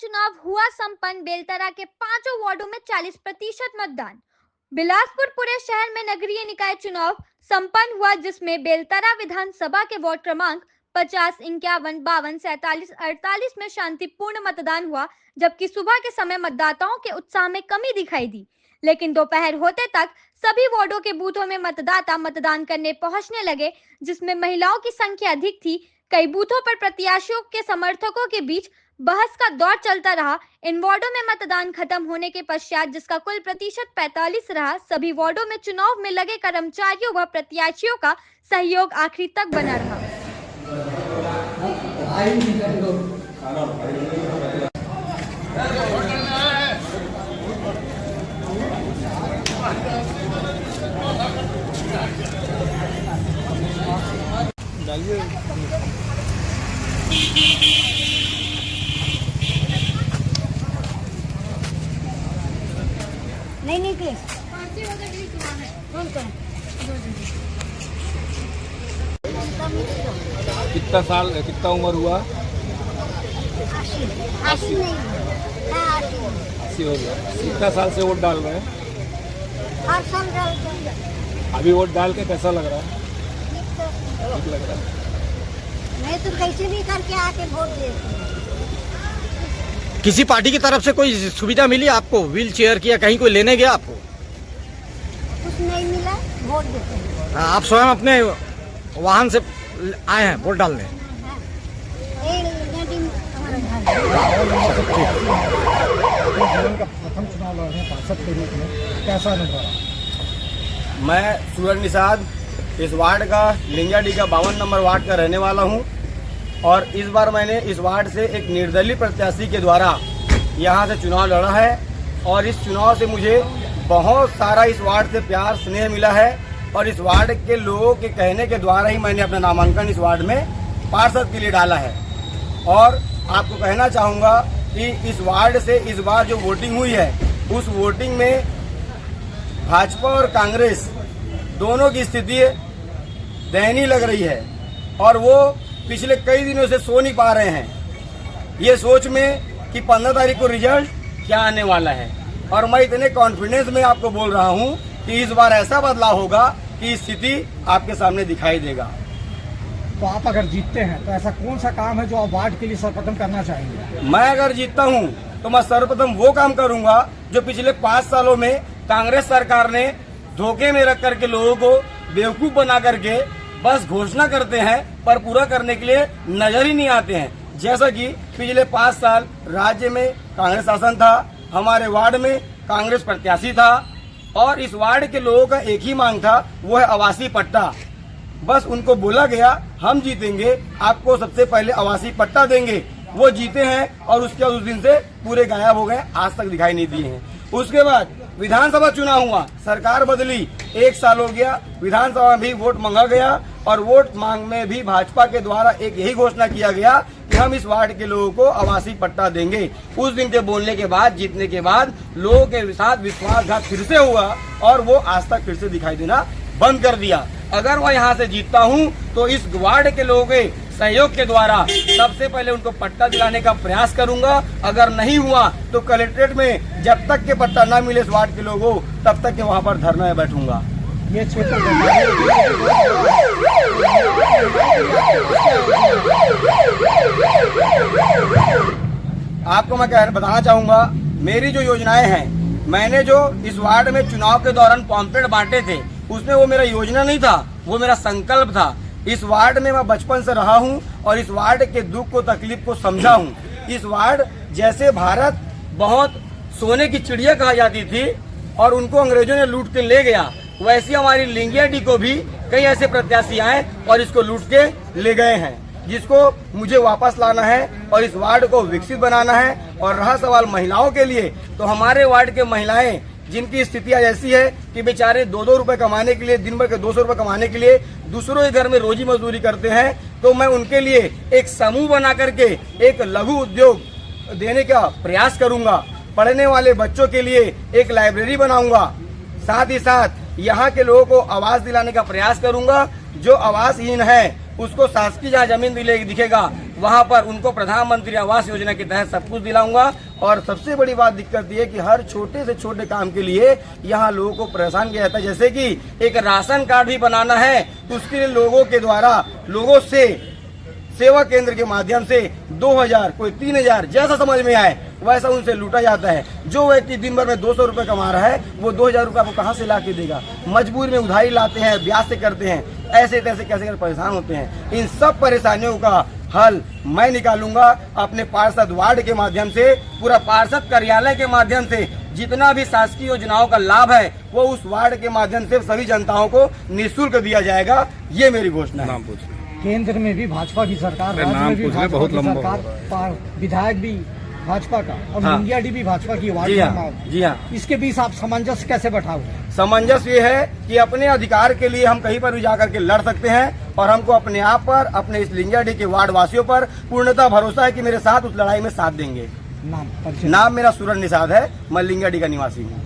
चुनाव हुआ संपन्न। बेलतरा के 5 वार्डों में 40% मतदान। बिलासपुर पूरे शहर में नगरीय निकाय चुनाव संपन्न हुआ, जिसमें बेलतरा विधानसभा के वार्ड क्रमांक 50, 51, 52, 47, 48 में शांतिपूर्ण मतदान हुआ, जबकि सुबह के समय मतदाताओं के उत्साह में कमी दिखाई दी। लेकिन दोपहर होते तक सभी वार्डों के बूथों में मतदाता मतदान करने पहुंचने लगे, जिसमें महिलाओं की संख्या अधिक थी। कई बूथों पर प्रत्याशियों के समर्थकों के बीच बहस का दौर चलता रहा। इन वार्डों में मतदान खत्म होने के पश्चात, जिसका कुल प्रतिशत 45 रहा, सभी वार्डों में चुनाव में लगे कर्मचारियों व प्रत्याशियों का सहयोग आखिरी तक बना रहा। नहीं निकले। कितना उम्र हुआ? 80 नहीं, 80 हो गया। कितना साल से वोट डाल रहे हैं? हर साल डालते हैं। अभी वोट डाल के कैसा लग रहा है? ठीक लग रहा है। नहीं तो कैसे भी करके आके वोट देते हैं। किसी पार्टी की तरफ से कोई सुविधा मिली आपको? व्हील चेयर की या कहीं कोई लेने गया आपको? कुछ नहीं मिला, वोट देते हैं। आप स्वयं अपने वाहन से आए हैं वोट डालने? जीवन का प्रथम चुनाव लड़ रहे हैं पार्षद के रूप में, कैसा अनुभव रहा? मैं सूरज निषाद इस वार्ड का लिंगाडी का 52 नंबर वार्ड का रहने वाला हूं और इस बार मैंने इस वार्ड से एक निर्दलीय प्रत्याशी के द्वारा यहां से चुनाव लड़ा है और इस चुनाव से मुझे बहुत सारा इस वार्ड से प्यार स्नेह मिला है और इस वार्ड के लोगों के कहने के द्वारा ही मैंने अपना नामांकन इस वार्ड में पार्षद के लिए डाला है। और आपको कहना चाहूँगा कि इस वार्ड से इस बार जो वोटिंग हुई है उस वोटिंग में भाजपा और कांग्रेस दोनों की स्थिति दयनीय लग रही है और वो पिछले कई दिनों से सो नहीं पा रहे हैं ये सोच में कि 15 तारीख को रिजल्ट क्या आने वाला है। और मैं इतने कॉन्फिडेंस में आपको बोल रहा हूं कि इस बार ऐसा बदलाव होगा कि स्थिति आपके सामने दिखाई देगा। तो आप अगर जीतते हैं तो ऐसा कौन सा काम है जो आप वार्ड के लिए सर्वप्रथम करना चाहेंगे? मैं अगर जीतता हूं तो मैं सर्वप्रथम वो काम करूंगा जो पिछले 5 सालों में कांग्रेस सरकार ने धोखे में रख करके लोगों को बेवकूफ बना करके बस घोषणा करते हैं पर पूरा करने के लिए नजर ही नहीं आते हैं। जैसा कि पिछले 5 साल राज्य में कांग्रेस शासन था, हमारे वार्ड में कांग्रेस प्रत्याशी था और इस वार्ड के लोगों का एक ही मांग था, वो है आवासीय पट्टा। बस उनको बोला गया हम जीतेंगे, आपको सबसे पहले आवासीय पट्टा देंगे। वो जीते हैं और उसके बाद उस दिन से पूरे गायब हो गए, आज तक दिखाई नहीं दिए हैं। उसके बाद विधानसभा चुनाव हुआ, सरकार बदली, 1 साल हो गया, विधानसभा में भी वोट मांगा गया और वोट मांग में भी भाजपा के द्वारा एक यही घोषणा किया गया कि हम इस वार्ड के लोगों को आवासीय पट्टा देंगे। उस दिन के बोलने के बाद, जीतने के बाद लोगों के साथ विश्वासघात फिर से हुआ और वो आज तक फिर से दिखाई देना बंद कर दिया। अगर मैं यहाँ से जीतता हूँ तो इस वार्ड के लोगों के सहयोग के द्वारा सबसे पहले उनको पट्टा दिलाने का प्रयास करूंगा। अगर नहीं हुआ तो कलेक्ट्रेट में जब तक के पट्टा न मिले इस वार्ड के लोगों तब तक के वहाँ पर धरना में बैठूंगा। ये क्षेत्र आपको मैं बताना चाहूंगा, मेरी जो योजनाएं हैं, मैंने जो इस वार्ड में चुनाव के दौरान पॉम्पलेट बांटे थे उसमें वो मेरा योजना नहीं था, वो मेरा संकल्प था। इस वार्ड में मैं बचपन से रहा हूं और इस वार्ड के दुख को तकलीफ को समझा हूं। इस वार्ड जैसे भारत बहुत सोने की चिड़िया कहा जाती थी और उनको अंग्रेजों ने लूट के ले गया, वैसे हमारी लिंगियाडी को भी कई ऐसे प्रत्याशी आए और इसको लूट के ले गए हैं, जिसको मुझे वापस लाना है और इस वार्ड को विकसित बनाना है। और रहा सवाल महिलाओं के लिए, तो हमारे वार्ड के महिलाएं जिनकी स्थितियां ऐसी है कि बेचारे 2-2 रुपए कमाने के लिए, दिन भर के 200 रुपए कमाने के लिए दूसरों के घर में रोजी मजदूरी करते हैं, तो मैं उनके लिए एक समूह बना करके एक लघु उद्योग देने का प्रयास करूंगा। पढ़ने वाले बच्चों के लिए एक लाइब्रेरी बनाऊंगा, साथ ही साथ यहाँ के लोगों को आवास दिलाने का प्रयास करूंगा। जो आवासहीन है उसको शासकीय जहाँ जमीन दिखेगा वहां पर उनको प्रधानमंत्री आवास योजना के तहत सब कुछ दिलाऊंगा। और सबसे बड़ी बात दिक्कत ये है कि हर छोटे से छोटे काम के लिए यहाँ लोगों को परेशान किया जाता है। जैसे कि एक राशन कार्ड भी बनाना है तो उसके लिए लोगों के द्वारा लोगों से सेवा केंद्र के माध्यम से 2000 कोई 3000 जैसा समझ में आए वैसा उनसे लूटा जाता है। जो व्यक्ति दिन भर में 200 रुपए कमा रहा है वो 2000 रुपए आपको कहाँ से ला के देगा। मजबूरी में उधारी लाते हैं, ब्याज से करते हैं, ऐसे तैसे कैसे कर परेशान होते हैं। इन सब परेशानियों का हल मैं निकालूंगा अपने पार्षद वार्ड के माध्यम से, पूरा पार्षद कार्यालय के माध्यम से। जितना भी शासकीय योजनाओं का लाभ है वो उस वार्ड के माध्यम से सभी जनताओं को निःशुल्क दिया जाएगा। ये मेरी घोषणा है। केंद्र में भी भाजपा की सरकार, राज्य में भी भाजपा बहुत की लंबा सरकार, विधायक भी भाजपा का और हाँ। इंडिया डी भी भाजपा की वार्ड जी का हाँ, नाम। जी हाँ। इसके बीच आप सामंजस्य कैसे बैठाओगे? सामंजस्य ये है कि अपने अधिकार के लिए हम कहीं पर भी जाकर के लड़ सकते हैं और हमको अपने आप पर, अपने इस लिंगाडी के वार्ड वासियों पर पूर्णतः भरोसा है कि मेरे साथ उस लड़ाई में साथ देंगे। नाम नाम मेरा सूरज निषाद है, मैं लिंगाडी का निवासी हूँ।